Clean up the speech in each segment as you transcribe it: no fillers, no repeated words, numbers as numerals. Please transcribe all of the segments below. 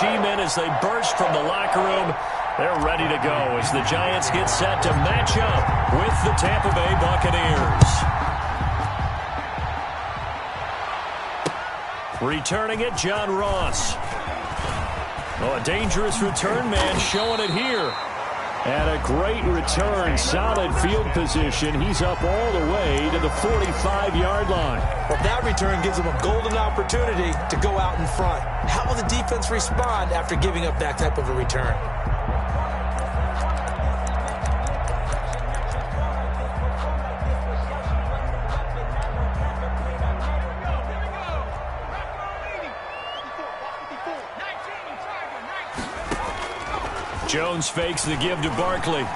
G-men as they burst from the locker room. They're ready to go as the Giants get set to match up with the Tampa Bay Buccaneers. Returning it, John Ross. Oh, a dangerous return man showing it here. And a great return, solid field position. He's up all the way to the 45-yard line. Well, that return gives him a golden opportunity to go out in front. How will the defense respond after giving up that type of a return? Jones fakes the give to Barkley.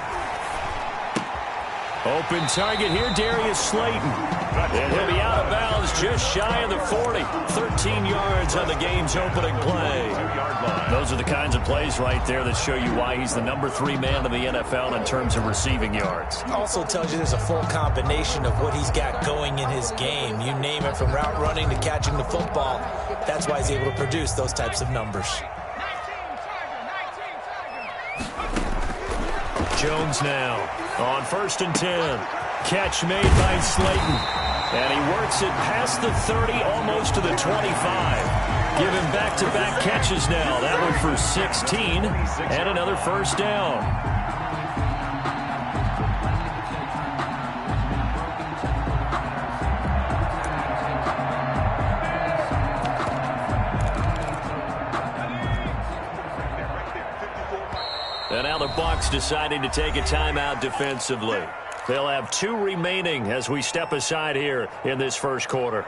Open target here, Darius Slayton. And he'll be out of bounds just shy of the 40. 13 yards on the game's opening play. Those are the kinds of plays right there that show you why he's the number 3 man in the NFL in terms of receiving yards. Also tells you there's a full combination of what he's got going in his game. You name it, from route running to catching the football. That's why he's able to produce those types of numbers. Jones now on 1st and 10. Catch made by Slayton. And he works it past the 30, almost to the 25. Giving back-to-back catches now. That one for 16 and another first down. And now the Bucs deciding to take a timeout defensively. They'll have 2 remaining as we step aside here in this first quarter.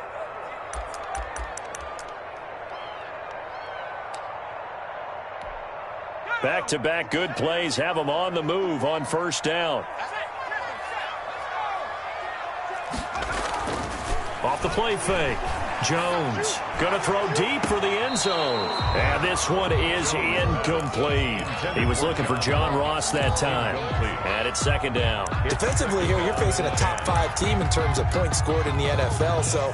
Back-to-back good plays have them on the move on first down. Off the play fake. Jones going to throw deep for the end zone. And this one is incomplete. He was looking for John Ross that time. And it's second down. Defensively here, you're facing a top 5 team in terms of points scored in the NFL. So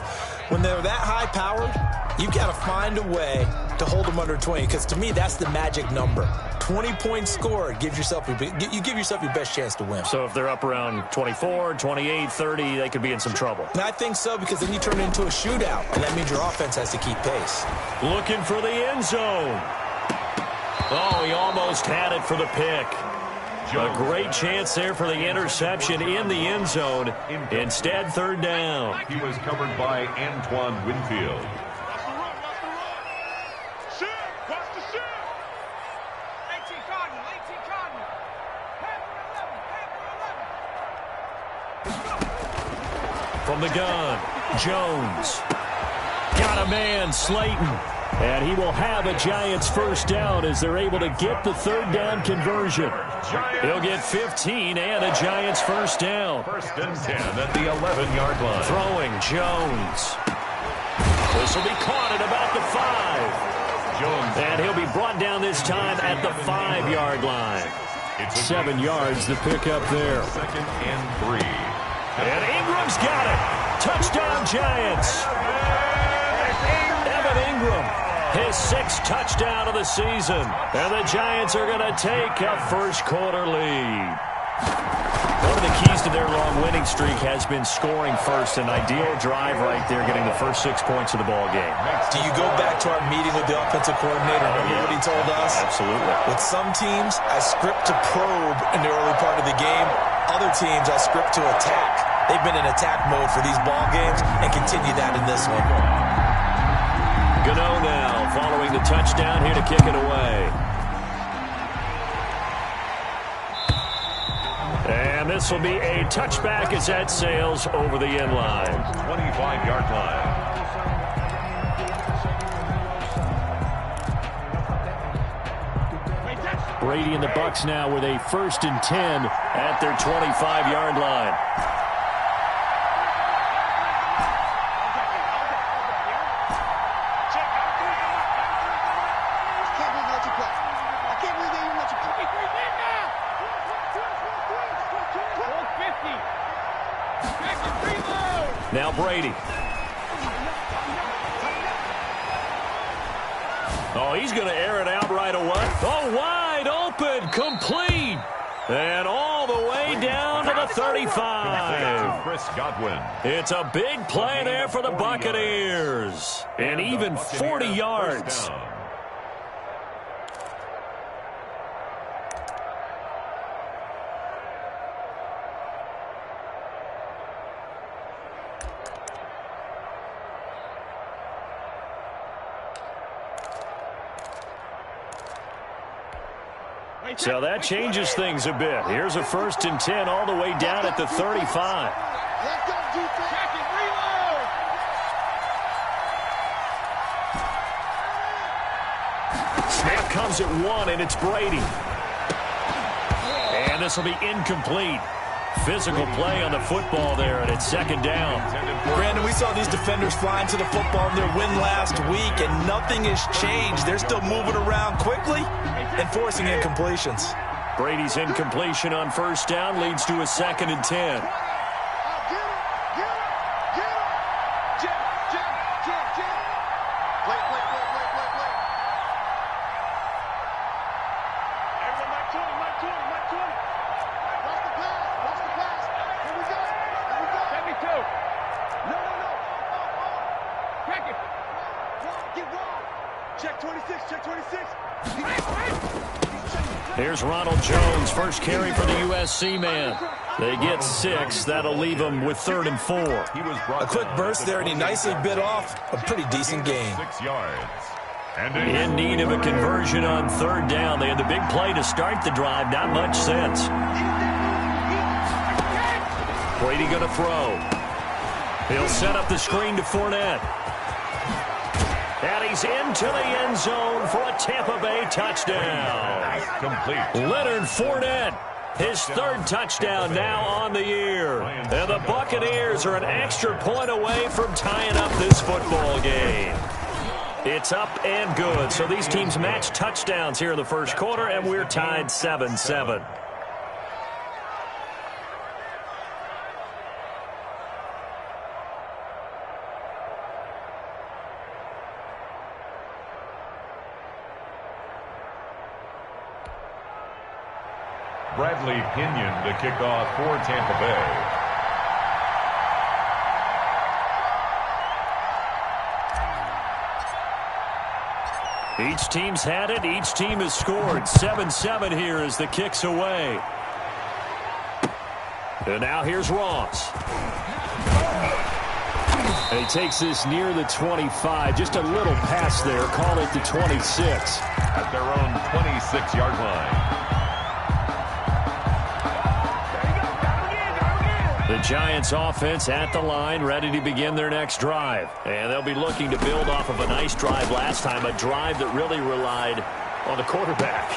when they're that high-powered, you've got to find a way to hold them under 20. Because to me, that's the magic number. 20 points scored, you give yourself your best chance to win. So if they're up around 24, 28, 30, they could be in some trouble. And I think so, because then you turn it into a shootout, and that means your offense has to keep pace. Looking for the end zone. Oh, he almost had it for the pick. A great chance there for the interception in the end zone. Instead, third down. He was covered by Antoine Winfield. From the gun, Jones. Got a man, Slayton. And he will have a Giants first down as they're able to get the third down conversion. He'll get 15 and a Giants first down. 1st and 10 at the 11-yard line. Throwing, Jones. This will be caught at about the 5. Jones. And he'll be brought down this time at the 5-yard line. 7 yards the pickup there. 2nd and 3. And Ingram's got it. Touchdown, Giants. Evan Ingram, his 6th touchdown of the season. And the Giants are going to take a first quarter lead. One of the keys to their long winning streak has been scoring first. An ideal drive right there, getting the first 6 points of the ball game. Do you go back to our meeting with the offensive coordinator? Remember what he told us? Absolutely. With some teams, I script to probe in the early part of the game. Other teams, I script to attack. They've been in attack mode for these ball games and continue that in this one. Gano now following the touchdown here to kick it away. And this will be a touchback as that sails over the end line. 25-yard line. Brady and the Bucs now with a 1st and 10 at their 25-yard line. Now Brady. Oh, he's going to air it out right away. Oh, wide open, complete. And all the way down to the 35. Chris Godwin. It's a big play there for the Buccaneers. And even 40 yards. So that changes things a bit. Here's a 1st and 10 all the way down at the 35. Let's go, defense. Check it, reload. Snap comes at 1, and it's Brady. And this will be incomplete. Physical play on the football there, and it's 2nd down. Brandon, we saw these defenders flying to the football in their win last week, and nothing has changed. They're still moving around quickly and forcing incompletions. Brady's incompletion on 1st down leads to a 2nd and 10. Here's Ronald Jones, first carry for the USC man. They get 6. That'll leave them with 3rd and 4. A quick burst there, and he nicely bit off a pretty decent gain. 6 yards. And In need of a conversion on 3rd down. They had the big play to start the drive. Not much sense. Brady going to throw. He'll set up the screen to Fournette. And he's into the end zone for a Tampa Bay touchdown. complete. Leonard Fournette, his 3rd touchdown now on the year. And the Buccaneers are an extra point away from tying up this football game. It's up and good. So these teams match touchdowns here in the 1st quarter, and we're tied 7-7. Bradley Pinion to kick off for Tampa Bay. Each team's had it. Each team has scored. 7-7 here as the kick's away. And now here's Ross. And he takes this near the 25. Just a little pass there. Call it the 26. At their own 26-yard line. The Giants offense at the line, ready to begin their next drive. And they'll be looking to build off of a nice drive last time, a drive that really relied on the quarterback.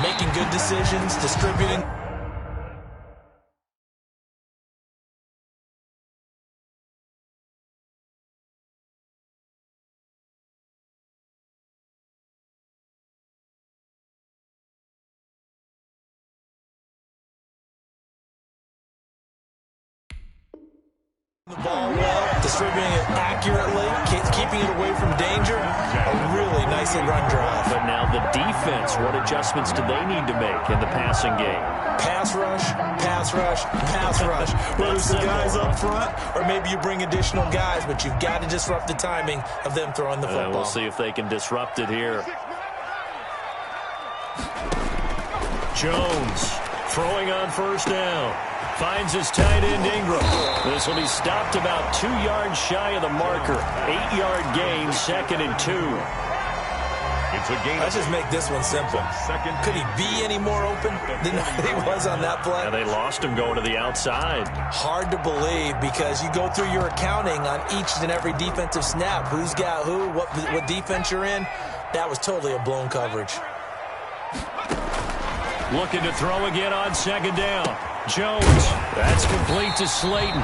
Making good decisions, distributing. The ball well, distributing it accurately, keeping it away from danger. A really nicely run drive. But now the defense, what adjustments do they need to make in the passing game? Pass rush, pass rush, pass rush. Whether it's the guys up front or maybe you bring additional guys, but you've got to disrupt the timing of them throwing the football. We'll see if they can disrupt it here. Jones throwing on 1st down. Finds his tight end Ingram. This will be stopped about 2 yards shy of the marker. 8-yard gain, 2nd and 2. It's a gain. Let's just make this one simple. Could he be any more open than he was on that play? And they lost him going to the outside. Hard to believe because you go through your accounting on each and every defensive snap. Who's got who, what defense you're in. That was totally a blown coverage. Looking to throw again on 2nd down. Jones, that's complete to Slayton.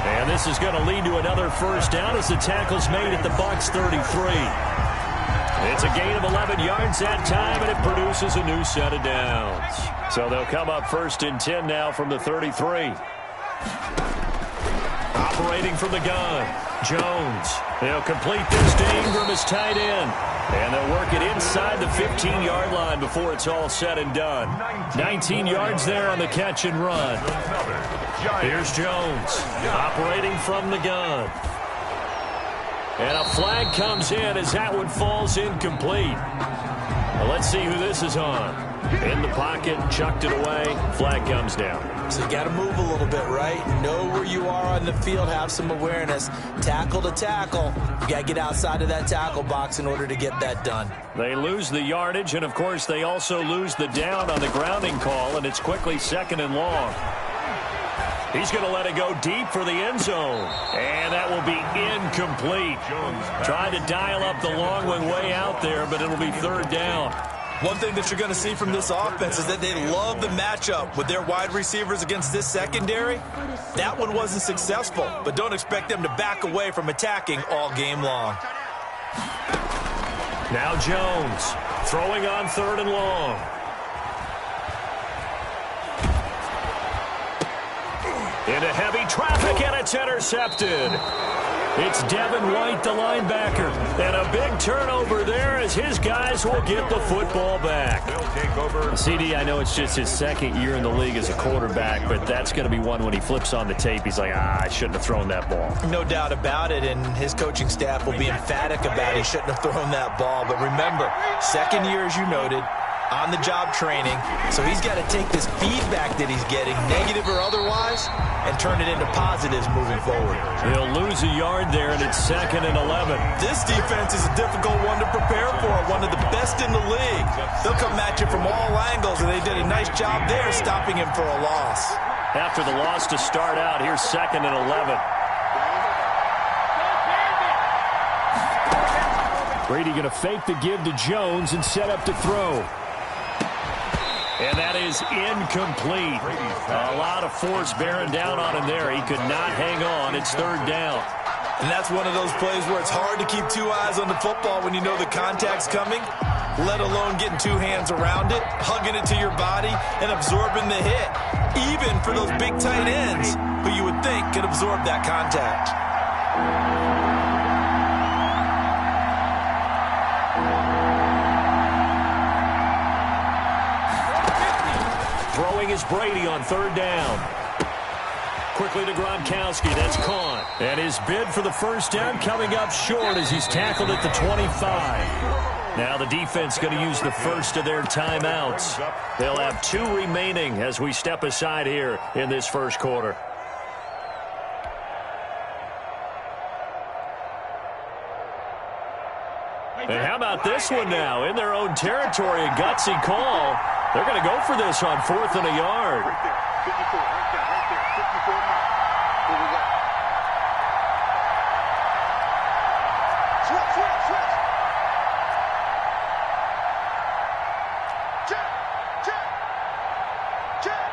And this is going to lead to another 1st down as the tackle's made at the Bucs 33. It's a gain of 11 yards that time, and it produces a new set of downs. So they'll come up 1st and 10 now from the 33. Operating from the gun, Jones. They'll complete this to Ingram as tight end. And they'll work it inside the 15-yard line before it's all said and done. 19 yards there on the catch and run. Here's Jones operating from the gun. And a flag comes in as that one falls incomplete. Well, let's see who this is on. In the pocket, chucked it away, flag comes down. So you got to move a little bit, right? Know where you are on the field, have some awareness. Tackle to tackle. You got to get outside of that tackle box in order to get that done. They lose the yardage, and of course they also lose the down on the grounding call, and it's quickly 2nd and long. He's going to let it go deep for the end zone, and that will be incomplete. Trying to dial up the long one way out there, but it'll be 3rd down. One thing that you're going to see from this offense is that they love the matchup with their wide receivers against this secondary. That one wasn't successful, but don't expect them to back away from attacking all game long. Now Jones throwing on 3rd and long. Into heavy traffic, and it's intercepted. It's Devin White, the linebacker. And a big turnover there as his guys will get the football back. CD, I know it's just his 2nd year in the league as a quarterback, but that's going to be one when he flips on the tape. He's like, I shouldn't have thrown that ball. No doubt about it, and his coaching staff will be emphatic about he shouldn't have thrown that ball. But remember, 2nd year, as you noted, on-the-job training. So he's got to take this feedback that he's getting, negative or otherwise, and turn it into positives moving forward. He'll lose a yard there, and it's 2nd and 11. This defense is a difficult one to prepare for, one of the best in the league. They'll come at you from all angles, and they did a nice job there stopping him for a loss. After the loss to start out, here's 2nd and 11. Brady going to fake the give to Jones and set up to throw. And that is incomplete. A lot of force bearing down on him there. He could not hang on. It's 3rd down. And that's one of those plays where it's hard to keep 2 eyes on the football when you know the contact's coming, let alone getting 2 hands around it, hugging it to your body, and absorbing the hit, even for those big tight ends who you would think could absorb that contact. Throwing is Brady on 3rd down. Quickly to Gronkowski. That's caught. And his bid for the 1st down coming up short as he's tackled at the 25. Now the defense going to use the first of their timeouts. They'll have 2 remaining as we step aside here in this 1st quarter. And how about this one now? In their own territory, a gutsy call. They're going to go for this on 4th and a yard. Right there, 54, right there, 54 miles. Here we go. Switch. Check.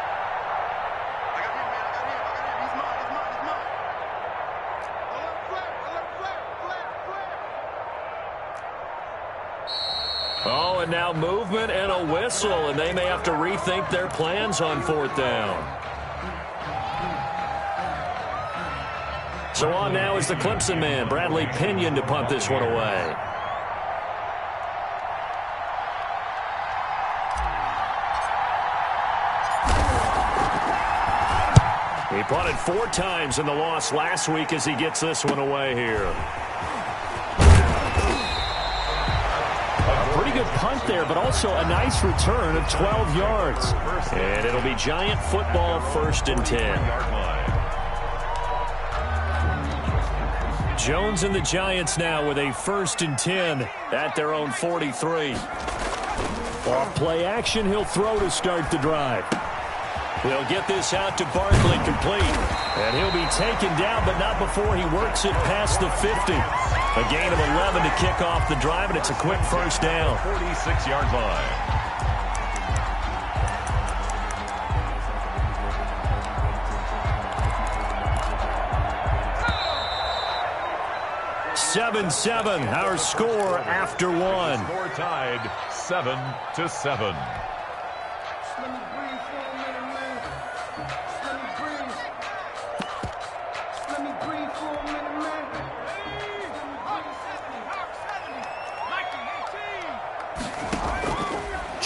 I got him, man. He's mine. Alert flare. Oh, and now movement and a whistle, and they may have to rethink their plans on 4th down. So on now is the Clemson man, Bradley Pinion, to punt this one away. He punted 4 times in the loss last week as he gets this one away here. Pretty good punt there, but also a nice return of 12 yards. And it'll be Giant football, 1st and 10. Jones and the Giants now with a 1st and 10 at their own 43. Off play action, he'll throw to start the drive. He'll get this out to Barkley, complete. And he'll be taken down, but not before he works it past the 50. A gain of 11 to kick off the drive, and it's a quick 1st down. 46-yard line. "7-7", our score after 1. Score tied 7-7.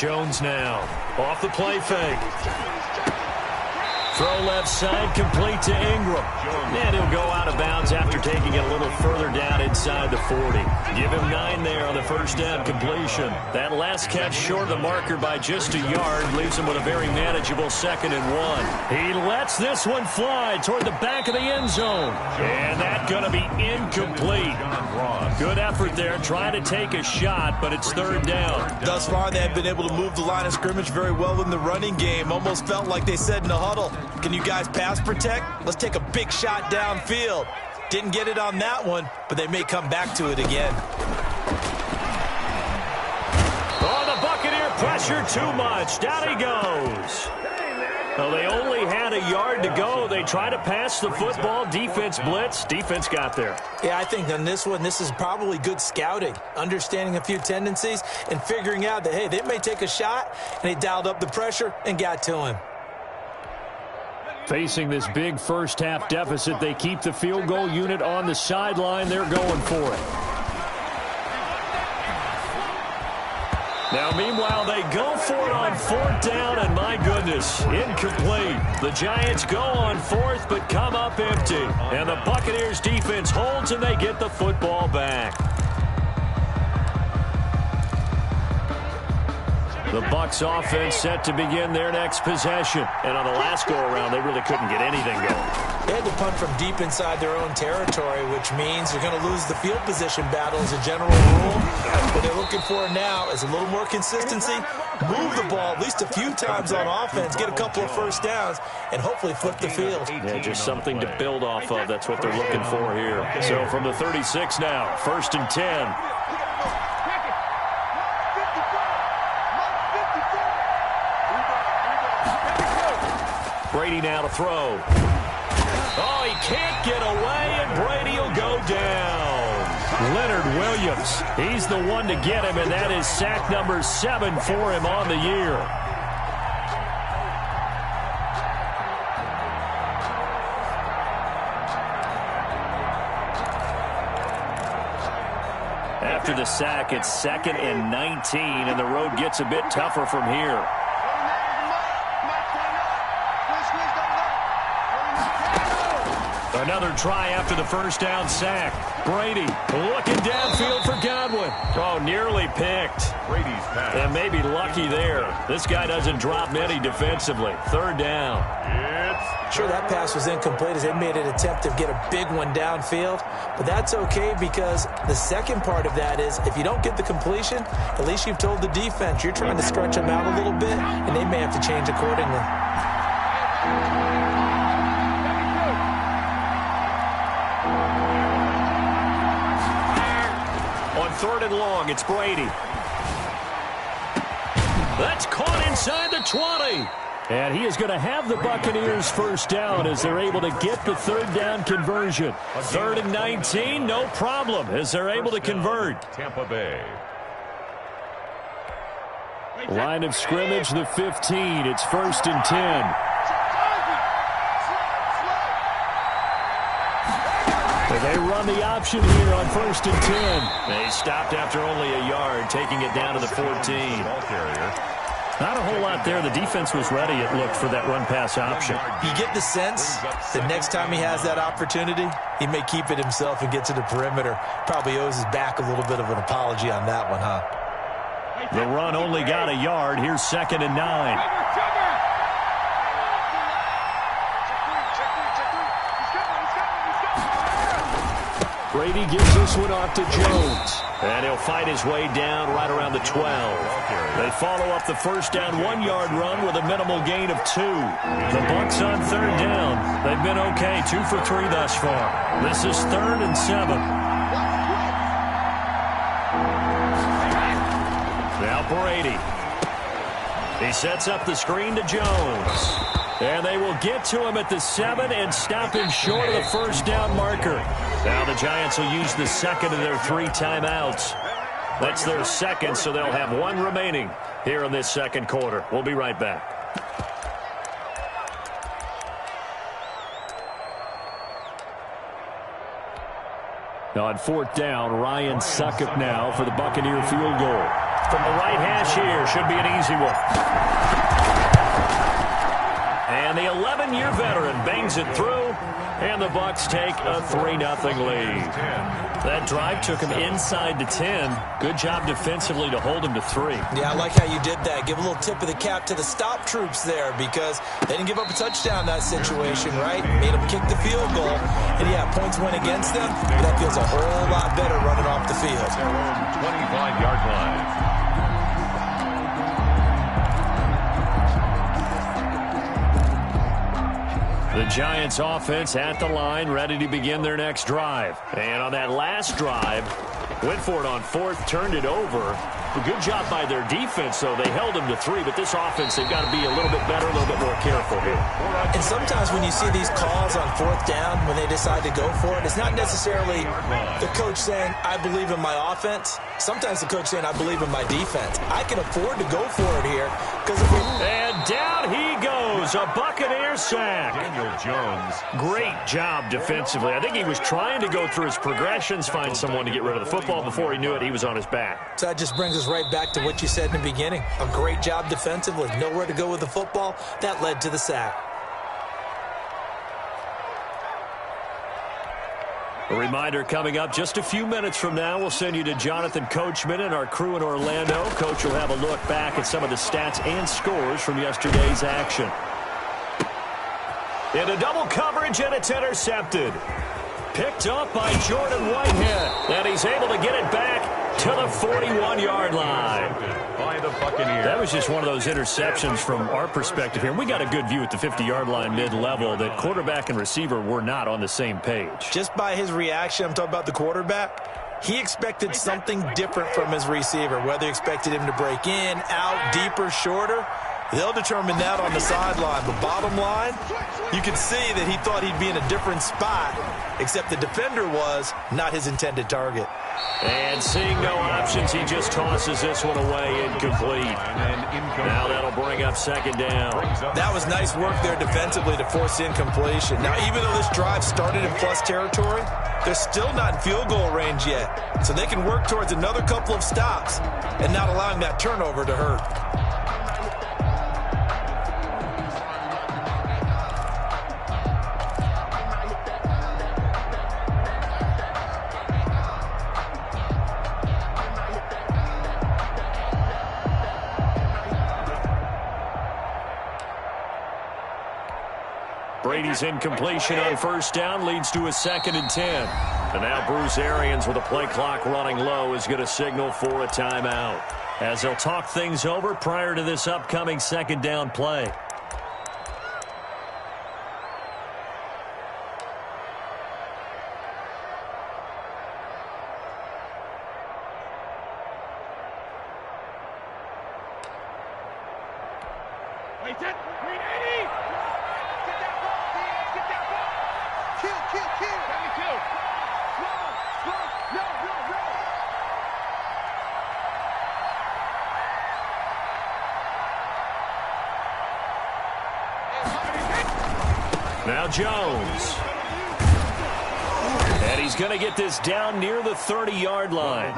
Jones now. Off the play fake. Throw left side, complete to Ingram. And he'll go out of bounds after taking it a little further down inside the 40. Give him 9 there on the first down completion. That last catch short of the marker by just a yard leaves him with a very manageable 2nd and 1. He lets this one fly toward the back of the end zone. And that's going to be incomplete. Good effort there trying to take a shot, but it's 3rd down. Thus far, they have been able to move the line of scrimmage very well in the running game. Almost felt like they said in the huddle, can you guys pass protect? Let's take a big shot downfield. Didn't get it on that one, but they may come back to it again. Oh, the Buccaneer pressure too much. Down he goes. Well, they only had a yard to go. They try to pass the football. Defense blitz. Defense got there. Yeah, I think on this one, this is probably good scouting, understanding a few tendencies and figuring out that, hey, they may take a shot, and they dialed up the pressure and got to him. Facing this big first-half deficit, they keep the field goal unit on the sideline. They're going for it. Now, meanwhile, they go for it on 4th down, and my goodness, incomplete. The Giants go on 4th, but come up empty. And the Buccaneers defense holds, and they get the football back. The Bucs offense set to begin their next possession. And on the last go-around, they really couldn't get anything going. They had to punt from deep inside their own territory, which means they're going to lose the field position battle as a general rule. What they're looking for now is a little more consistency, move the ball at least a few times on offense, get a couple of first downs, and hopefully flip the field. Yeah, just something to build off of. That's what they're looking for here. So from the 36 now, 1st and 10. Brady now to throw. Oh, he can't get away, and Brady will go down. Leonard Williams, he's the one to get him, and that is sack number 7 for him on the year. After the sack, it's 2nd and 19, and the road gets a bit tougher from here. Another try after the first down sack. Brady looking downfield for Godwin. Oh, nearly picked. Brady's pass. And maybe lucky there. This guy doesn't drop many defensively. 3rd down. Sure, that pass was incomplete as they made an attempt to get a big one downfield. But that's okay because the second part of that is if you don't get the completion, at least you've told the defense you're trying to stretch them out a little bit, and they may have to change accordingly. On 3rd and long, it's Brady. That's caught inside the 20. And he is going to have the Buccaneers first down as they're able to get the 3rd down conversion. 3rd and 19, no problem as they're able to convert. Tampa Bay. Line of scrimmage, the 15. It's 1st and 10. They run the option here on 1st and 10. They stopped after only a yard, taking it down to the 14. Not a whole lot there. The defense was ready, it looked, for that run-pass option. You get the sense that next time he has that opportunity, he may keep it himself and get to the perimeter. Probably owes his back a little bit of an apology on that one, huh? The run only got a yard. Here's 2nd and 9. Brady gives this one off to Jones. And he'll fight his way down right around the 12. They follow up the first down 1-yard run with a minimal gain of 2. The Bucs on 3rd down. They've been okay, 2 for 3 thus far. This is 3rd and 7. Now Brady. He sets up the screen to Jones. And they will get to him at the 7 and stop him short of the first down marker. Now the Giants will use the 2nd of their 3 timeouts. That's their 2nd, so they'll have 1 remaining here in this 2nd quarter. We'll be right back. Now on 4th down, Ryan Succop now for the Buccaneer field goal. from the right hash here. Should be an easy one. And the 11-year veteran bangs it through, and the Bucs take a 3-0 lead. That drive took him inside the 10. Good job defensively to hold him to 3. Yeah, I like how you did that. Give a little tip of the cap to the stop troops there because they didn't give up a touchdown in that situation, right? Made them kick the field goal. And, yeah, points went against them, but that feels a whole lot better running off the field. Their own 25-yard line. The Giants offense at the line, ready to begin their next drive. And on that last drive, went for it on 4th, turned it over. A good job by their defense, though. They held them to 3, but this offense, they've got to be a little bit better, a little bit more careful here. And sometimes when you see these calls on 4th down, when they decide to go for it, it's not necessarily the coach saying, I believe in my offense. Sometimes the coach saying, I believe in my defense. I can afford to go for it here. And down he goes, a Buccaneer sack. Daniel Jones. Great job defensively. I think he was trying to go through his progressions, find someone to get rid of the football. Before he knew it, he was on his back. So that just brings us right back to what you said in the beginning. A great job defensively. Nowhere to go with the football. That led to the sack. A reminder coming up just a few minutes from now, we'll send you to Jonathan Coachman and our crew in Orlando. Coach will have a look back at some of the stats and scores from yesterday's action. In a double coverage, and it's intercepted. Picked up by Jordan Whitehead, and he's able to get it back to the 41-yard line. By the Buccaneers. That was just one of those interceptions from our perspective here. We got a good view at the 50-yard line mid-level that quarterback and receiver were not on the same page. Just by his reaction, I'm talking about the quarterback, he expected something different from his receiver, whether he expected him to break in, out, deeper, shorter. They'll determine that on the sideline. But bottom line, you can see that he thought he'd be in a different spot, except the defender was not his intended target. And seeing no options, he just tosses this one away, incomplete. Now that'll bring up 2nd down. That was nice work there defensively to force incompletion. Now, even though this drive started in plus territory, they're still not in field goal range yet. So they can work towards another couple of stops and not allowing that turnover to hurt. Brady's incompletion on 1st down leads to a 2nd and 10. And now Bruce Arians, with the play clock running low, is going to signal for a timeout, as they'll talk things over prior to this upcoming 2nd down play. Now Jones. And he's going to get this down near the 30-yard line.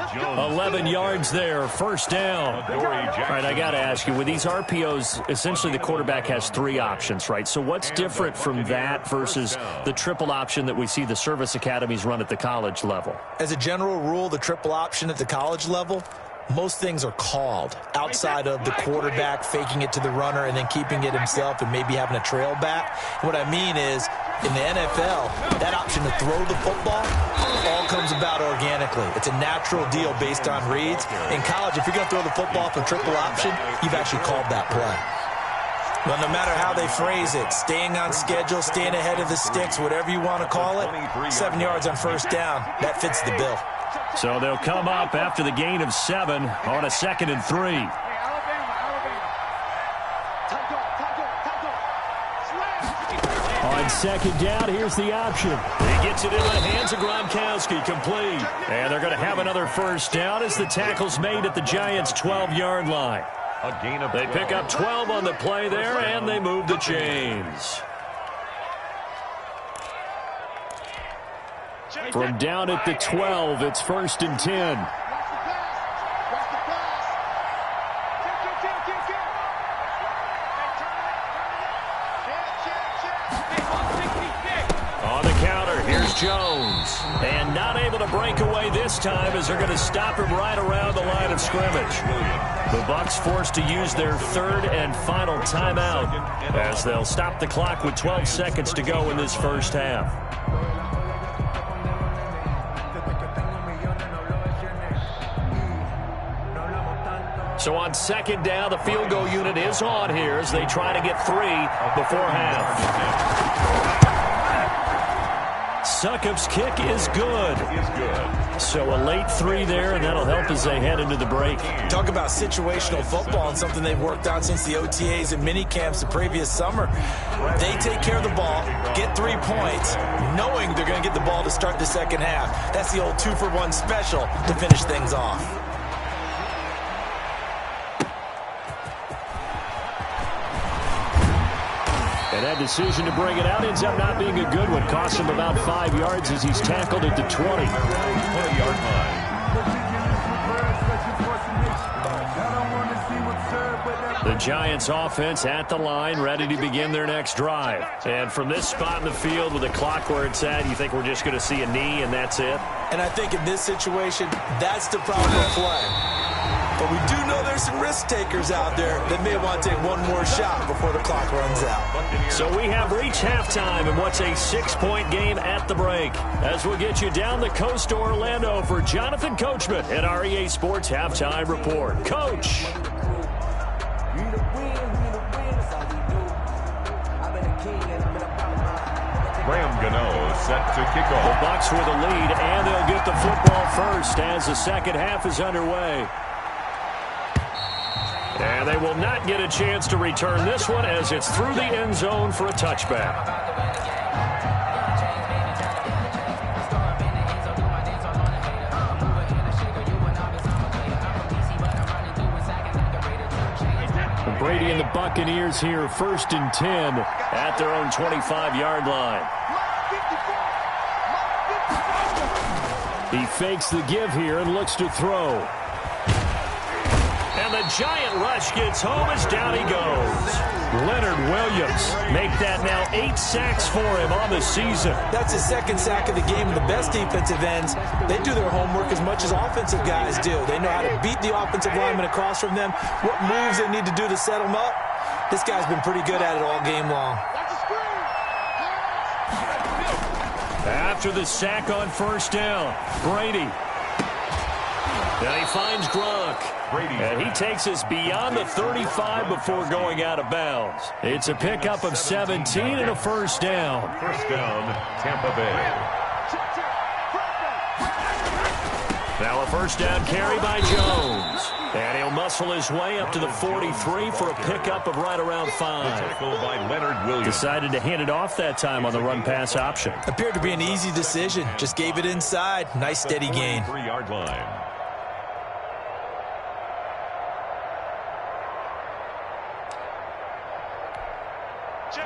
11 yards there, 1st down. All right, I got to ask you, with these RPOs, essentially the quarterback has 3 options, right? So what's different from that versus the triple option that we see the service academies run at the college level? As a general rule, the triple option at the college level, most things are called outside of the quarterback faking it to the runner and then keeping it himself and maybe having a trail back. What I mean is, in the NFL, that option to throw the football all comes about organically. It's a natural deal based on reads. In college, if you're going to throw the football for triple option, you've actually called that play. Well, no matter how they phrase it, staying on schedule, staying ahead of the sticks, whatever you want to call it, 7 yards on 1st down, that fits the bill. So they'll come up after the gain of 7 on a 2nd and 3. On 2nd down, here's the option. He gets it in the hands of Gronkowski, complete. And they're going to have another 1st down as the tackle's made at the Giants' 12-yard line. They pick up 12 on the play there, and they move the chains. From down at the 12, it's 1st and 10. Jones. And not able to break away this time as they're going to stop him right around the line of scrimmage. The Bucs forced to use their third and final timeout as they'll stop the clock with 12 seconds to go in this first half. So on second down, the field goal unit is on here as they try to get 3 before half. Succop's kick is good. So a late 3 there, and that'll help as they head into the break. Talk about situational football and something they've worked on since the OTAs and mini camps the previous summer. They take care of the ball, get 3 points, knowing they're going to get the ball to start the second half. That's the old 2-for-1 special to finish things off. And that decision to bring it out ends up not being a good one. Costs him about 5 yards as he's tackled at the 20. 20-yard line. The Giants offense at the line, ready to begin their next drive. And from this spot in the field with the clock where it's at, you think we're just going to see a knee and that's it? And I think in this situation, that's the proper play. But we do know there's some risk takers out there that may want to take one more shot before the clock runs out. So we have reached halftime in what's a 6-point game at the break. As we'll get you down the coast to Orlando for Jonathan Coachman at our EA Sports Halftime Report. Coach. Graham Gano set to kick The off. Bucs with a lead, and they'll get the football first as the second half is underway. And they will not get a chance to return this one as it's through the end zone for a touchback. Brady and the Buccaneers here, 1st and 10 at their own 25-yard line. He fakes the give here and looks to throw. And the giant rush gets home as down he goes. Leonard Williams make that now 8 sacks for him on the season. That's his 2nd sack of the game. And the best defensive ends, they do their homework as much as offensive guys do. They know how to beat the offensive lineman across from them, what moves they need to do to set them up. This guy's been pretty good at it all game long. After the sack on 1st down, Brady. Now he finds Gronk. And he takes us beyond the 35 before going out of bounds. It's a pickup of 17 and a 1st down. 1st down, Tampa Bay. Now a 1st down carry by Jones. And he'll muscle his way up to the 43 for a pickup of right around 5. Tackled by Leonard Williams. Decided to hand it off that time on the run-pass option. Appeared to be an easy decision. Just gave it inside. Nice steady gain. 3-yard line.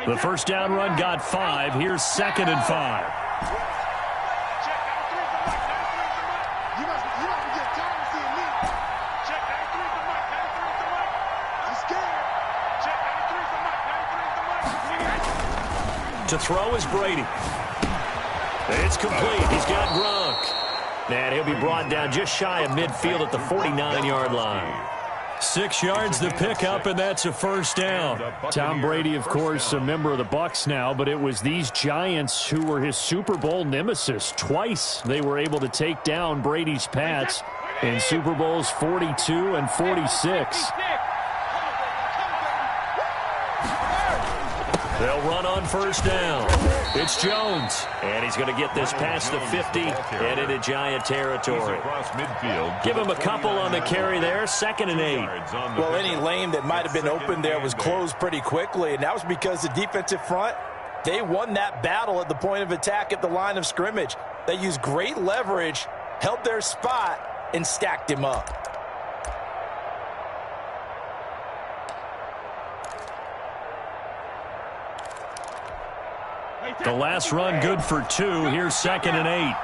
The 1st down run got 5. Here's 2nd and 5. To throw is Brady. It's complete. He's got Gronk. And he'll be brought down just shy of midfield at the 49-yard line. 6 yards the pickup, and that's a 1st down. Tom Brady, of course, a member of the Bucs now, but it was these Giants who were his Super Bowl nemesis. Twice they were able to take down Brady's Pats in Super Bowls 42 and 46. They'll run on 1st down. It's Jones, and he's going to get this past the 50 and into Giant territory. Give him a couple on the carry there, 2nd and 8. Well, any lane that might have been open there was closed pretty quickly, and that was because the defensive front, they won that battle at the point of attack at the line of scrimmage. They used great leverage, held their spot, and stacked him up. The last run good for 2. Here's 2nd and 8.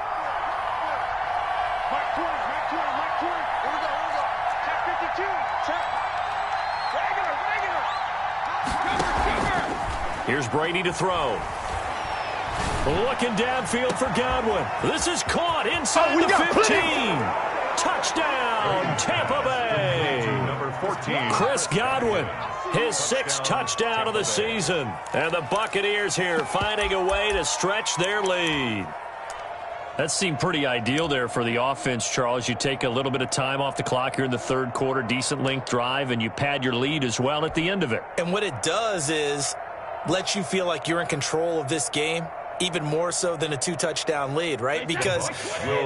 Here's Brady to throw. Looking downfield for Godwin. This is caught inside the 15. Touchdown, Tampa Bay. Number 14. Chris Godwin, his 6th touchdown of the season. And the Buccaneers here finding a way to stretch their lead. That seemed pretty ideal there for the offense, Charles. You take a little bit of time off the clock here in the third quarter, decent length drive, and you pad your lead as well at the end of it. And what it does is let you feel like you're in control of this game, even more so than a 2-touchdown lead, right? Because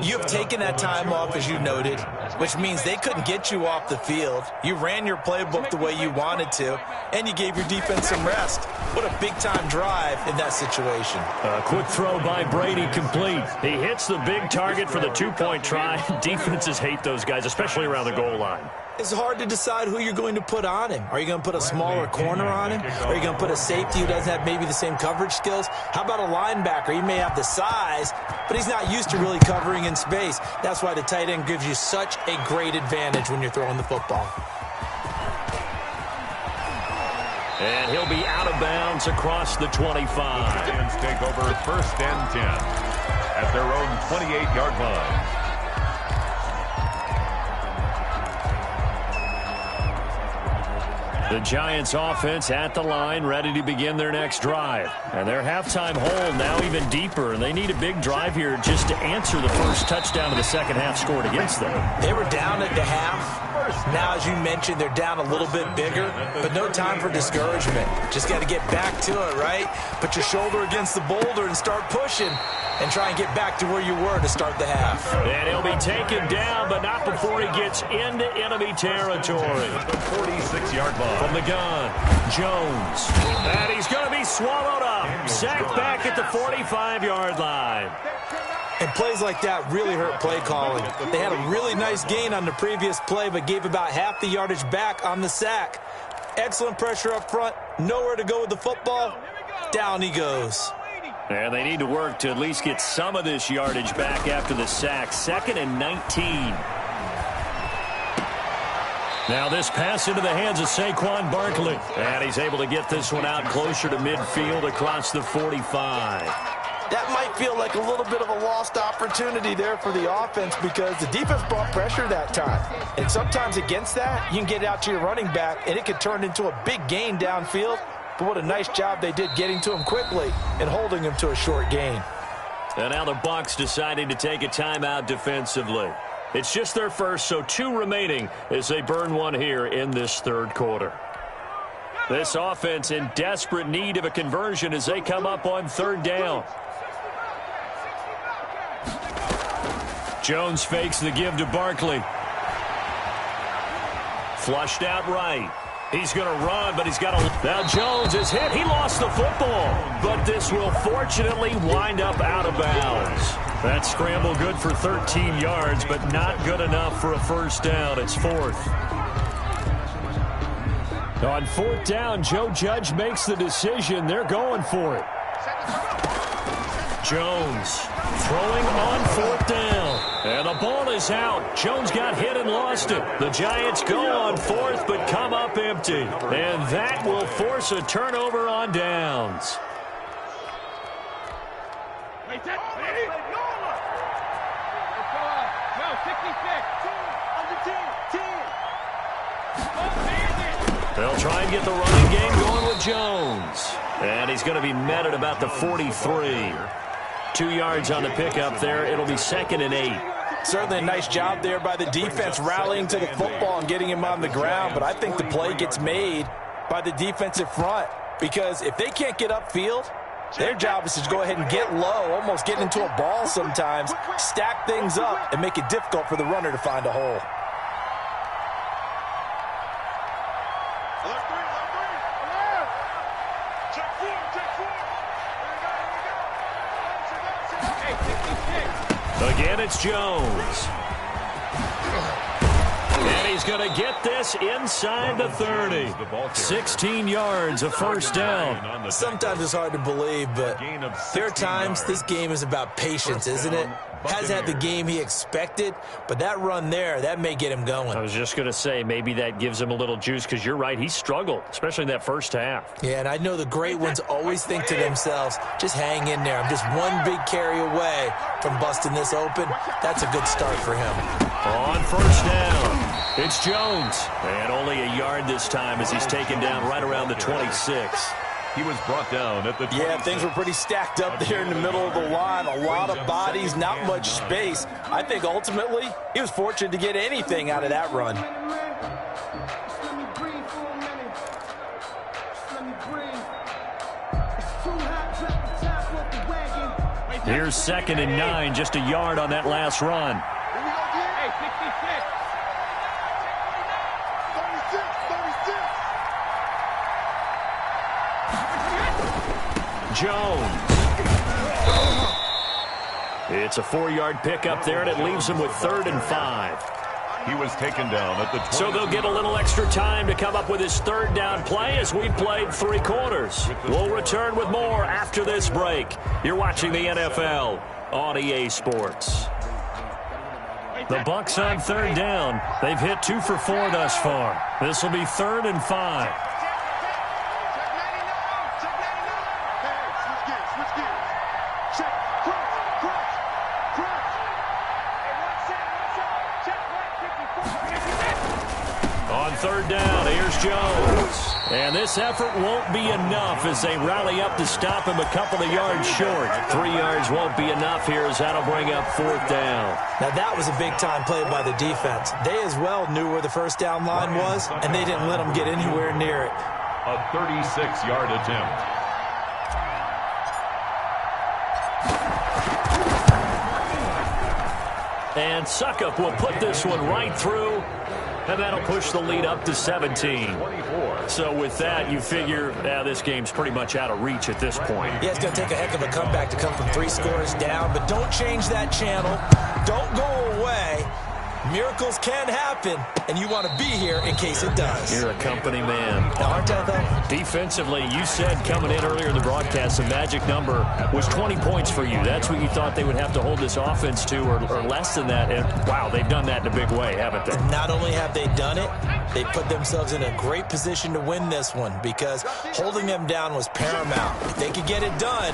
you've taken that time off, as you noted, which means they couldn't get you off the field. You ran your playbook the way you wanted to, and you gave your defense some rest. What a big-time drive in that situation. A quick throw by Brady, complete. He hits the big target for the 2-point try. Defenses hate those guys, especially around the goal line. It's hard to decide who you're going to put on him. Are you going to put a smaller corner on him? Are you going to put a safety who doesn't have maybe the same coverage skills? How about a linebacker? He may have the size, but he's not used to really covering in space. That's why the tight end gives you such a great advantage when you're throwing the football. And he'll be out of bounds across the 25. Lions take over 1st and 10 at their own 28-yard line. The Giants offense at the line, ready to begin their next drive. And their halftime hole now even deeper, and they need a big drive here just to answer the first touchdown of the second half scored against them. They were down at the half. Now, as you mentioned, they're down a little bit bigger, but no time for discouragement. Just got to get back to it, right? Put your shoulder against the boulder and start pushing and try and get back to where you were to start the half. And he'll be taken down, but not before he gets into enemy territory. The 46-yard line. From the gun, Jones. And he's going to be swallowed up. Sacked back at the 45-yard line. And plays like that really hurt play calling. They had a really nice gain on the previous play, but gave about half the yardage back on the sack. Excellent pressure up front. Nowhere to go with the football. Down he goes. And they need to work to at least get some of this yardage back after the sack. 2nd and 19. Now this pass into the hands of Saquon Barkley. And he's able to get this one out closer to midfield across the 45. That might feel like a little bit of a lost opportunity there for the offense because the defense brought pressure that time. And sometimes against that, you can get out to your running back, and it could turn into a big gain downfield. But what a nice job they did getting to him quickly and holding him to a short gain. And now the Bucs deciding to take a timeout defensively. It's just their first, so 2 remaining as they burn one here in this third quarter. This offense in desperate need of a conversion as they come up on 3rd down. Jones fakes the give to Barkley. Flushed out right. He's going to run, but he's got to... Now Jones is hit. He lost the football, but this will fortunately wind up out of bounds. That scramble good for 13 yards, but not good enough for a first down. It's 4th. On 4th down, Joe Judge makes the decision. They're going for it. Jones throwing on 4th down. And the ball is out. Jones got hit and lost it. The Giants go on 4th but come up empty. And that will force a turnover on downs. They'll try and get the running game going with Jones. And he's going to be met at about the 43. 2 yards on the pickup there. It'll be 2nd and 8. Certainly a nice job there by the defense rallying to the football and getting him on the ground. But I think the play gets made by the defensive front. Because if they can't get upfield, their job is to go ahead and get low, almost get into a ball sometimes, stack things up, and make it difficult for the runner to find a hole. Again, it's Jones. And he's going to get this inside the 30. 16 yards, a first down. Sometimes it's hard to believe, but there are times this game is about patience, isn't it? Has had the game he expected, but that run there, that may get him going. I was just going to say, maybe that gives him a little juice, because you're right, he struggled, especially in that first half. Yeah, and I know the great ones always think to themselves, just hang in there. I'm just one big carry away from busting this open. That's a good start for him. On first down, it's Jones. And only a yard this time as he's taken down right around the 26. He was brought down at the 20. Yeah, things were pretty stacked up there in the middle of the line. A lot of bodies, not much space. I think ultimately he was fortunate to get anything out of that run. Here's 2nd and 9, just a yard on that last run. Jones. It's a 4-yard pickup there, and it leaves him with 3rd and 5. He was taken down at the 20. So they'll get a little extra time to come up with his 3rd down play as we've played 3 quarters. We'll return with more after this break. You're watching the NFL on EA Sports. The Bucs on 3rd down. They've hit 2 for 4 thus far. This will be 3rd and 5. On 3rd down, here's Jones. And this effort won't be enough as they rally up to stop him a couple of yards short. 3 yards won't be enough here as that'll bring up 4th down. Now that was a big-time play by the defense. They as well knew where the first down line was, and they didn't let them get anywhere near it. A 36-yard attempt. And Suckup will put this one right through, and that'll push the lead up to 17. So with that, you figure this game's pretty much out of reach at this point. Yeah, it's going to take a heck of a comeback to come from 3 scores down, but don't change that channel. Don't go away. Miracles can happen, and you want to be here in case it does. You're a company man. Aren't I, though? Defensively, you said coming in earlier in the broadcast, the magic number was 20 points for you. That's what you thought they would have to hold this offense to, or less than that. And, wow, they've done that in a big way, haven't they? Not only have they done it, they put themselves in a great position to win this one because holding them down was paramount. If they could get it done,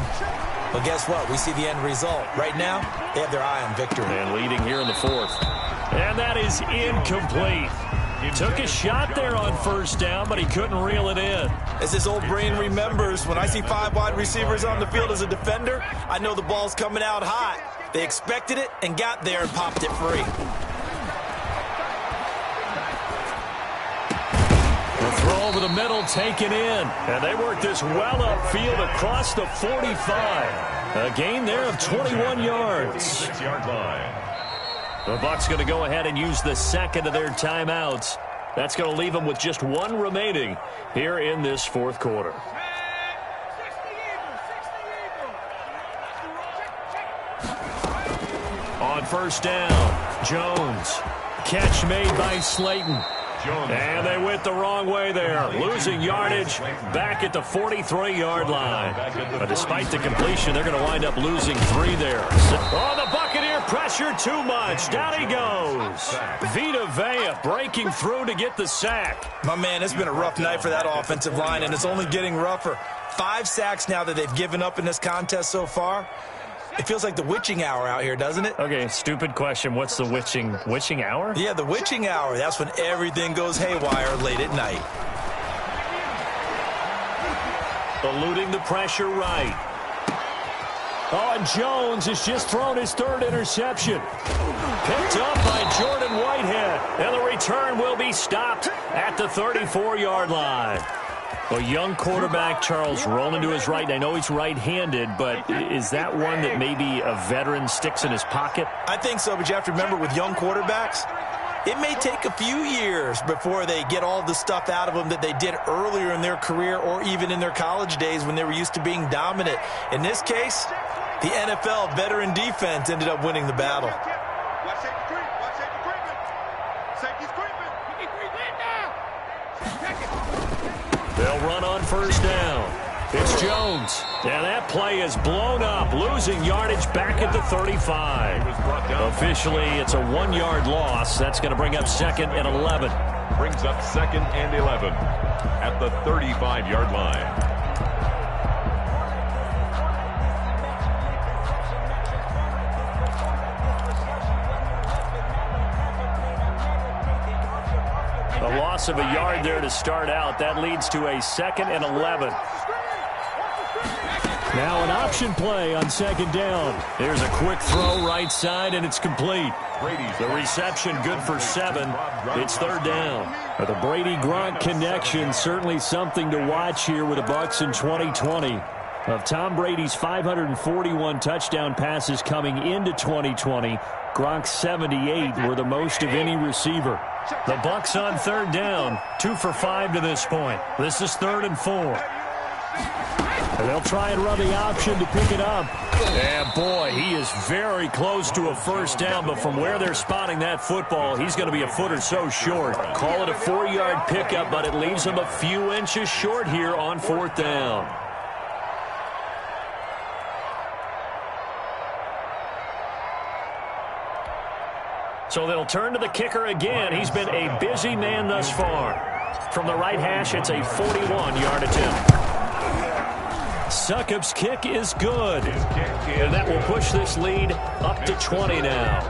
well, guess what? We see the end result. Right now, they have their eye on victory. And leading here in the 4th. And that is incomplete. He took a shot there on 1st down, but he couldn't reel it in. As this old brain remembers, when I see 5 wide receivers on the field as a defender, I know the ball's coming out hot. They expected it and got there and popped it free. The throw over the middle taken in. And they work this well upfield across the 45. A gain there of 21 yards. 6-yard line. The Bucs going to go ahead and use the 2nd of their timeouts. That's going to leave them with just 1 remaining here in this 4th quarter. On 1st down, Jones. Catch made by Slayton. And they went the wrong way there, losing yardage back at the 43-yard line. But despite the completion, they're going to wind up losing 3 there. Oh, the Buccaneer pressure too much. Down he goes. Vita Vea breaking through to get the sack. My man, it's been a rough night for that offensive line, and it's only getting rougher. 5 sacks now that they've given up in this contest so far. It feels like the witching hour out here, doesn't it? Okay, stupid question. What's the witching hour? Yeah, the witching hour. That's when everything goes haywire late at night. Eluding the pressure right. Oh, and Jones has just thrown his 3rd interception. Picked up by Jordan Whitehead. And the return will be stopped at the 34-yard line. A young quarterback, Charles, rolling to his right. And I know he's right-handed, but is that one that maybe a veteran sticks in his pocket? I think so, but you have to remember with young quarterbacks, it may take a few years before they get all the stuff out of them that they did earlier in their career or even in their college days when they were used to being dominant. In this case, the NFL veteran defense ended up winning the battle. Watch safety creep. Watch safety creeping. Safety's creeping. They'll run on first down. It's Jones. And that play is blown up, losing yardage back at the 35. Officially, it's a 1-yard loss. That's going to bring up 2nd and 11. Brings up 2nd and 11 at the 35-yard line. A loss of a yard there to start out. That leads to a 2nd and 11. Now an option play on 2nd down. There's a quick throw right side, and it's complete. The reception good for 7. It's 3rd down. The Brady-Gronk connection, certainly something to watch here with the Bucs in 2020. Of Tom Brady's 541 touchdown passes coming into 2020, Gronk's 78 were the most of any receiver. The Bucs on 3rd down, 2 for 5 to this point. This is 3rd and 4. And they'll try and run the option to pick it up. And boy, he is very close to a first down, but from where they're spotting that football, he's going to be a foot or so short. Call it a 4-yard pickup, but it leaves him a few inches short here on 4th down. So they'll turn to the kicker again. He's been a busy man thus far. From the right hash, it's a 41-yard attempt. Succop's kick is good. And that will push this lead up to 20 now.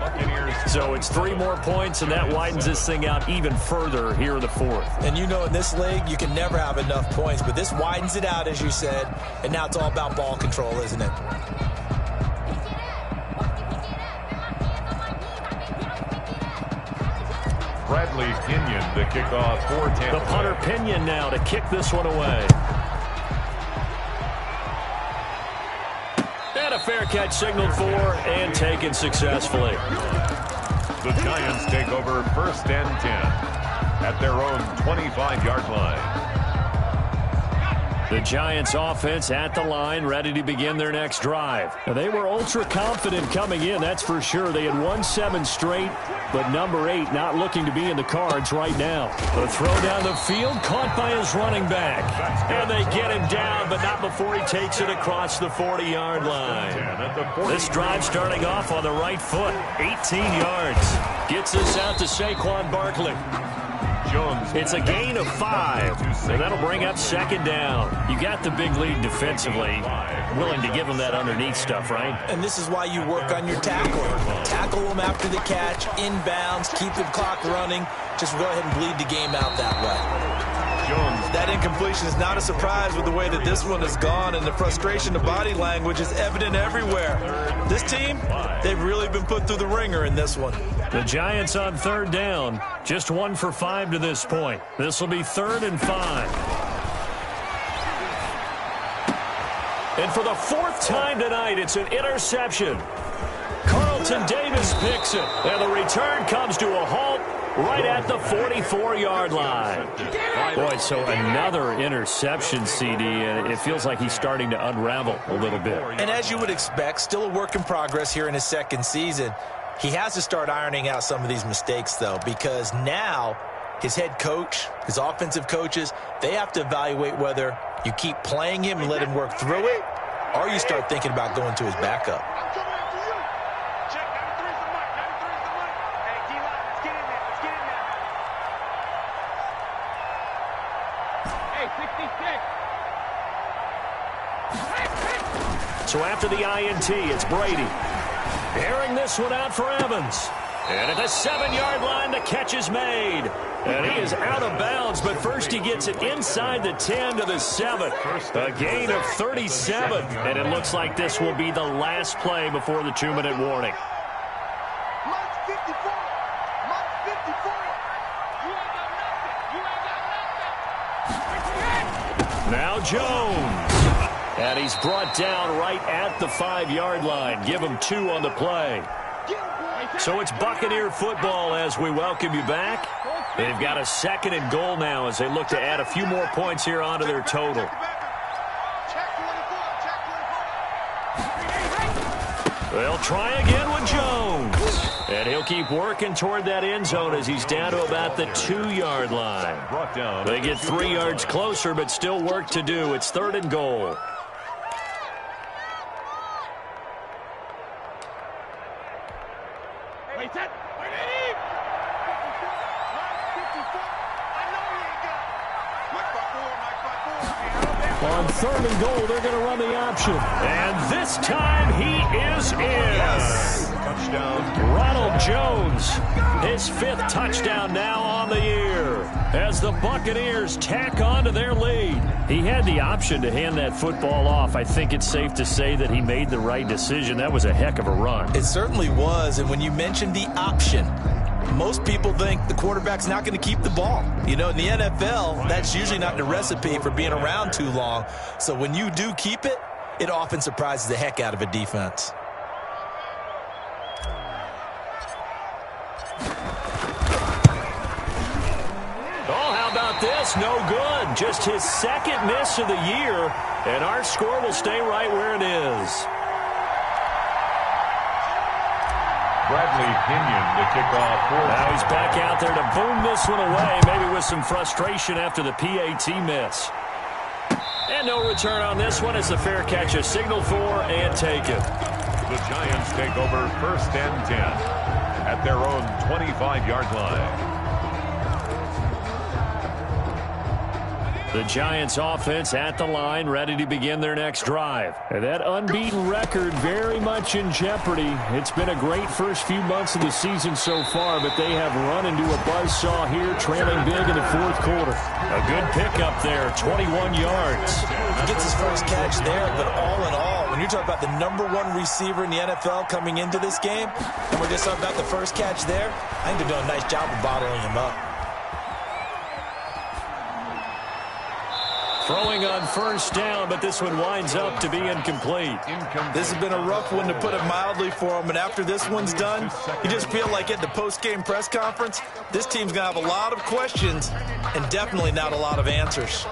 So it's 3 more points, and that widens this thing out even further here in the 4th. And you know in this league, you can never have enough points, but this widens it out, as you said, and now it's all about ball control, isn't it? Bradley Pinion, the kickoff for Tampa. The punter Pinion now to kick this one away. And a fair catch signaled for and taken successfully. The Giants take over 1st and 10 at their own 25-yard line. The Giants offense at the line, ready to begin their next drive. Now, they were ultra confident coming in, that's for sure. They had won 7 straight, but number 8 not looking to be in the cards right now. The throw down the field, caught by his running back. And they get him down, but not before he takes it across the 40-yard line. This drive starting off on the right foot, 18 yards. Gets us out to Saquon Barkley. It's a gain of 5, and that'll bring up 2nd down. You got the big lead defensively. Willing to give them that underneath stuff, right? And this is why you work on your tackle. Tackle them after the catch, inbounds, keep the clock running. Just go ahead and bleed the game out that way. That incompletion is not a surprise with the way that this one has gone, and the frustration of body language is evident everywhere. This team, they've really been put through the ringer in this one. The Giants on 3rd down, just 1 for 5 to this point. This will be 3rd and 5. And for the 4th time tonight, it's an interception. Carlton Davis picks it, and the return comes to a halt right at the 44-yard line. Boy, so another interception, CD, and it feels like he's starting to unravel a little bit. And as you would expect, still a work in progress here in his 2nd season. He has to start ironing out some of these mistakes, though, because now his head coach, his offensive coaches, they have to evaluate whether you keep playing him and let him work through it, or you start thinking about going to his backup. So after the INT, it's Brady. Airing this one out for Evans. And at the 7-yard line, the catch is made. And he is out of bounds, but first he gets it inside the 10 to the 7. A gain of 37. And it looks like this will be the last play before the 2-minute warning. Now Jones. And he's brought down right at the 5-yard line. Give him 2 on the play. So it's Buccaneer football as we welcome you back. They've got a 2nd and goal now as they look to add a few more points here onto their total. They'll try again with Jones. And And he'll keep working toward that end zone as he's down to about the 2-yard line. They get 3 yards closer, but still work to do. It's 3rd and goal. On 3rd and goal, they're going to run the option. And this time he is in. Yes. Touchdown. Ronald Jones, his 5th touchdown now on the year as the Buccaneers tack on to their lead. He had the option to hand that football off. I think it's safe to say that he made the right decision. That was a heck of a run. It certainly was. And when you mentioned the option, most people think the quarterback's not going to keep the ball. You know, in the NFL, that's usually not the recipe for being around too long. So when you do keep it, it often surprises the heck out of a defense. Oh, how about this? No good. Just his 2nd miss of the year, and our score will stay right where it is. Bradley Pinion to kick off. Now he's back out there to boom this one away, maybe with some frustration after the PAT miss. And no return on this one. It's a fair catch, a signal for and taken. The Giants take over 1st and 10 at their own 25-yard line. The Giants offense at the line, ready to begin their next drive. And that unbeaten record very much in jeopardy. It's been a great first few months of the season so far, but they have run into a buzzsaw here, trailing big in the 4th quarter. A good pickup there, 21 yards. He gets his first catch there, but all in all, when you're talking about the #1 receiver in the NFL coming into this game, and we're just talking about the first catch there, I think they're doing a nice job of bottling him up. Throwing on 1st down, but this one winds up to be incomplete. This has been a rough one, to put it mildly, for him. And after this one's done, you just feel like at the post-game press conference, this team's going to have a lot of questions and definitely not a lot of answers.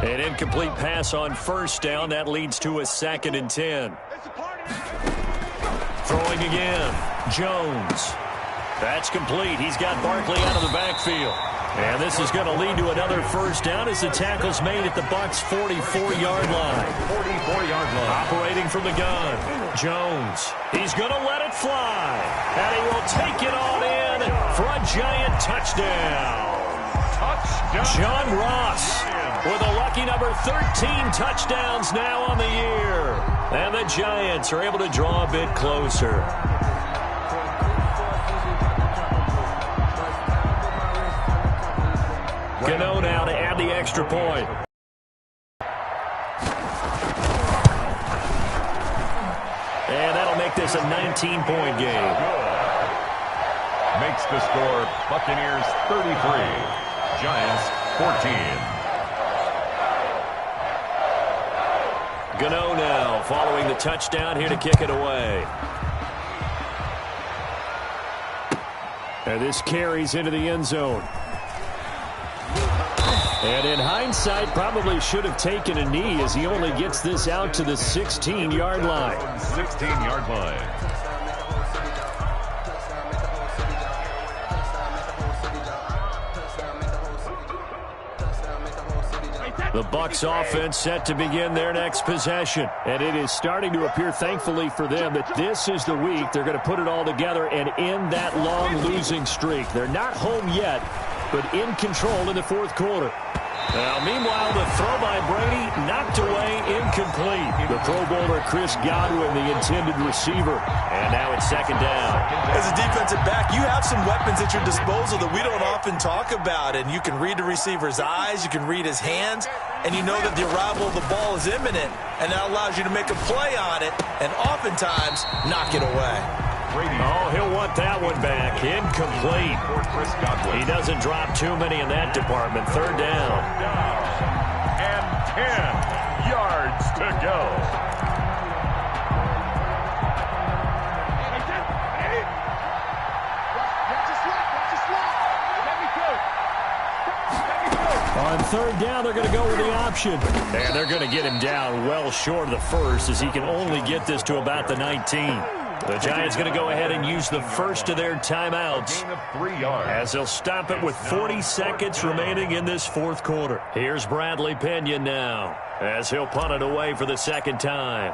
An incomplete pass on 1st down. That leads to a 2nd and 10. Throwing again. Jones. That's complete. He's got Barkley out of the backfield. And this is going to lead to another 1st down as the tackle's made at the Bucs' 44-yard line. 44-yard line. Operating from the gun. Jones. He's going to let it fly. And he will take it on in for a Giant touchdown. John Ross with a lucky number 13 touchdowns now on the year. And the Giants are able to draw a bit closer. Gano now to add the extra point. And that'll make this a 19-point game. Makes the score Buccaneers 33, Giants 14. Gano now following the touchdown here to kick it away. And this carries into the end zone. And in hindsight, probably should have taken a knee as he only gets this out to the 16-yard line. 16-yard line. The Bucs offense set to begin their next possession. And it is starting to appear, thankfully for them, that this is the week they're going to put it all together and end that long losing streak. They're not home yet, but in control in the 4th quarter. Now, meanwhile, the throw by Brady knocked away, incomplete. The Pro Bowler Chris Godwin, the intended receiver. And now it's 2nd down. As a defensive back, you have some weapons at your disposal that we don't often talk about. And you can read the receiver's eyes, you can read his hands, and you know that the arrival of the ball is imminent. And that allows you to make a play on it and oftentimes knock it away. Oh, he'll want that one back. Incomplete. He doesn't drop too many in that department. 3rd down. And 10 yards to go. On 3rd down, they're going to go with the option. And they're going to get him down well short of the 1st as he can only get this to about the 19. The Giants going to go ahead and use the first of their timeouts Gain of 3 yards. as they'll stop it with 40 seconds remaining in this fourth quarter. Here's Bradley Pinion now as he'll punt it away for the second time.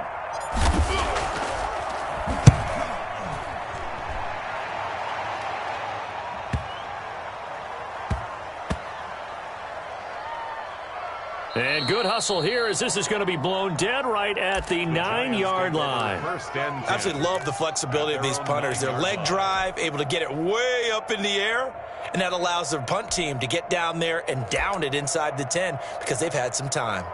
And good hustle here as this is going to be blown dead right at the 9-yard line. First and 10. I absolutely love the flexibility of these punters. Their leg drive, able to get it way up in the air, and that allows their punt team to get down there and down it inside the 10 because they've had some time.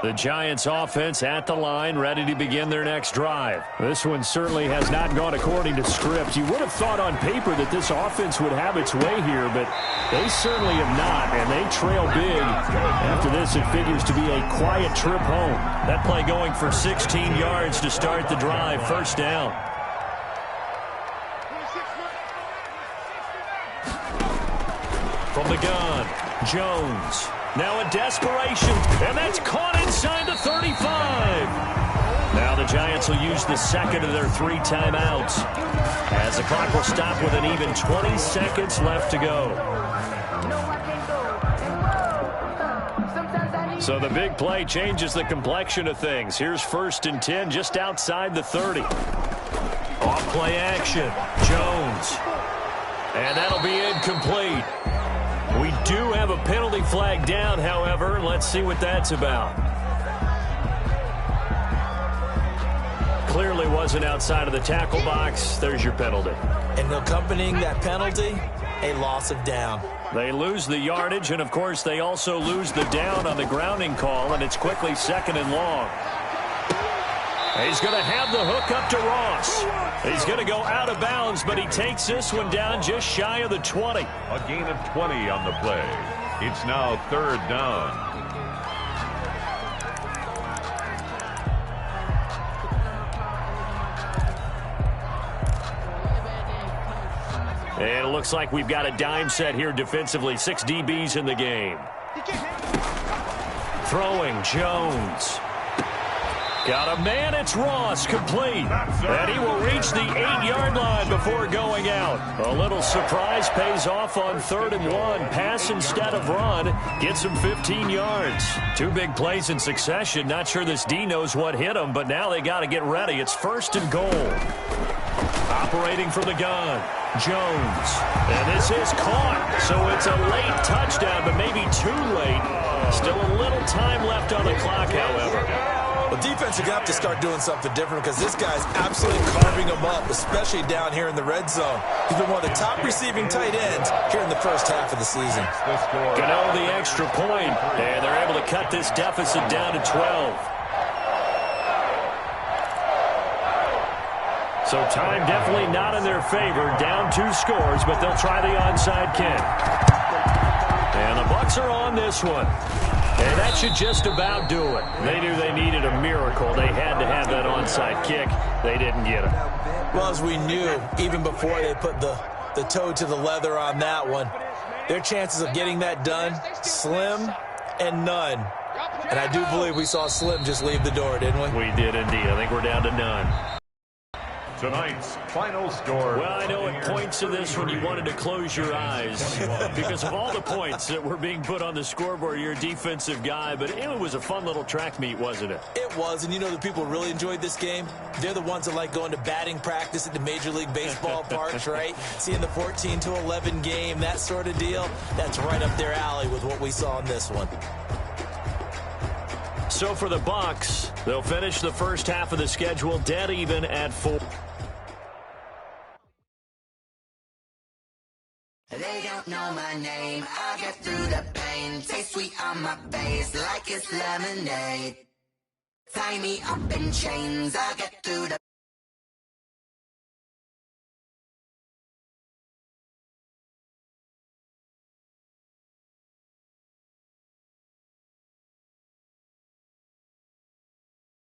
The Giants offense at the line, ready to begin their next drive. This one certainly has not gone according to script. You would have thought on paper that this offense would have its way here, but they certainly have not, and they trail big. After this, it figures to be a quiet trip home. That play going for 16 yards to start the drive, first down. From the gun, Jones. Now a desperation, and that's caught inside the 35. Now the Giants will use the second of their 3 timeouts as the clock will stop with an even 20 seconds left to go. So the big play changes the complexion of things. Here's 1st and 10 just outside the 30. Off play action, Jones. And that'll be incomplete. We do have a penalty flag down, however. Let's see what that's about. Clearly wasn't outside of the tackle box. There's your penalty. And accompanying that penalty, a loss of down. They lose the yardage, and, of course, they also lose the down on the grounding call, and it's quickly 2nd and long. He's going to have the hook up to Ross. He's going to go out of bounds, but he takes this one down just shy of the 20. A gain of 20 on the play. It's now 3rd down. And it looks like we've got a dime set here defensively. 6 DBs in the game. Throwing, Jones. Got a man, it's Ross, complete. And he will reach the 8-yard line before going out. A little surprise pays off on 3rd and 1. Pass instead of run. Gets him 15 yards. 2 big plays in succession. Not sure this D knows what hit him, but now they got to get ready. It's 1st and goal. Operating from the gun, Jones. And this is caught. So it's a late touchdown, but maybe too late. Still a little time left on the clock, however. Well, defense are going to have to start doing something different because this guy's absolutely carving them up, especially down here in the red zone. He's been one of the top receiving tight ends here in the first half of the season. Gano the extra point, and they're able to cut this deficit down to 12. So time definitely not in their favor. Down 2 scores, but they'll try the onside kick. And the Bucs are on this one. And that should just about do it. They knew they needed a miracle. They had to have that onside kick. They didn't get it. Well, as we knew, even before they put the toe to the leather on that one, their chances of getting that done, slim and none. And I do believe we saw Slim just leave the door, didn't we? We did indeed. I think we're down to none. Tonight's final score. Well, I know at points of this when you wanted to close your eyes because of all the points that were being put on the scoreboard. You're a defensive guy, but it was a fun little track meet, wasn't it? It was, and you know the people really enjoyed this game? They're the ones that like going to batting practice at the Major League Baseball parks, right? Seeing the 14-11 game, that sort of deal, that's right up their alley with what we saw in this one. So for the Bucs, they'll finish the first half of the schedule dead even at 4. They don't know my name. I get through the pain. Taste sweet on my face like it's lemonade. Tie me up in chains. I get through the